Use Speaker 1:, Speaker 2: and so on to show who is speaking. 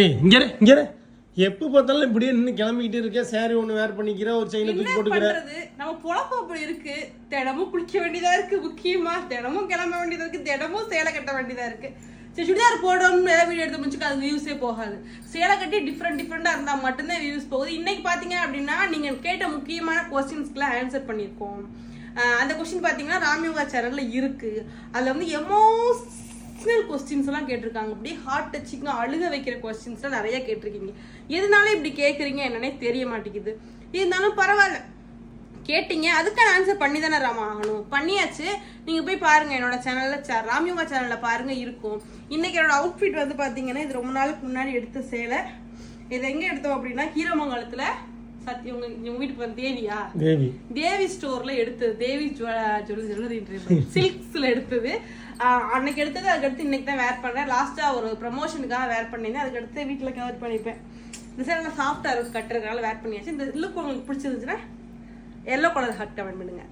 Speaker 1: இங்கே எப்போ பார்த்தாலும் இப்படியே நின்று கிளம்பிக்கிட்டு இருக்கேன். சாரி ஒன்று வேர் பண்ணிக்கிறேன், ஒரு செயினை தூக்கி போட்டுக்கிறேன்.
Speaker 2: நம்ம பொழப்பு அப்படி இருக்கு. தினமும் குளிக்க வேண்டியதா இருக்கு, முக்கியமா தினமும் கிளம்ப வேண்டியதா இருக்கு, தினமும் சேலை கட்ட வேண்டியதா இருக்கு. சரி, சுடிதார் போடணும்னு வீடியோ எடுத்து முடிச்சுக்க அது வியூஸே போகாது. சேலை கட்டி டிஃப்ரெண்டா இருந்தா மட்டும்தான் வியூஸ் போகுது. இன்னைக்கு பாத்தீங்க அப்படின்னா நீங்க கேட்ட முக்கியமான கொஸ்டின்ஸ்க்குலாம் ஆன்சர் பண்ணியிருக்கோம். அந்த கொஸ்டின் பாத்தீங்கன்னா ராம்யோகா சேனல்ல இருக்கு. அதுல வந்து எமோஷனல் கொஸ்டின்ஸ் எல்லாம் கேட்டிருக்காங்க. அப்படியே ஹார்ட் டச்சிங்க அழுக வைக்கிற கொஸ்டின்ஸ் எல்லாம் நிறைய கேட்டிருக்கீங்க. எதனால இப்படி கேட்குறீங்க என்னன்னே தெரிய மாட்டேங்குது. இருந்தாலும் பரவாயில்ல, கேட்டீங்க, அதுக்கான ஆன்சர் பண்ணி தானே ராமா ஆகணும். பண்ணியாச்சு. நீங்க போய் பாருங்க என்னோட சேனல்ல, ராம்யோகா சேனல்ல பாருங்க இருக்கும். இன்னைக்கு என்னோட அவுட்ஃபிட் வந்து பாத்தீங்கன்னா இது ரொம்ப நாளுக்கு முன்னாடி எடுத்த சேலை. இதை எங்க எடுத்தோம் அப்படின்னா ஹீரமங்கலத்துல உங்க வீட்டுக்கு வந்து தேவி ஸ்டோர்ல எடுத்தது. தேவி ஜுவல்லரி சில்க்ஸ்ல எடுத்தது. அன்னைக்கு எடுத்தது. அதுக்கடுத்து இன்னைக்கு தான் வேர் பண்றேன். லாஸ்டா ஒரு ப்ரமோஷனுக்காக வேர் பண்ணியிருந்தேன். அதுக்கடுத்து வீட்டுல கவர் பண்ணிப்பேன். இந்த சேலை நான் சாஃப்டா இருக்கும் கட்டுறதுனால வேர் பண்ணியாச்சு. இந்த லுக் உங்களுக்கு பிடிச்சிருந்துச்சுன்னா எல்லோ கலர் ஹார்ட் கமெண்ட் பண்ணுங்க.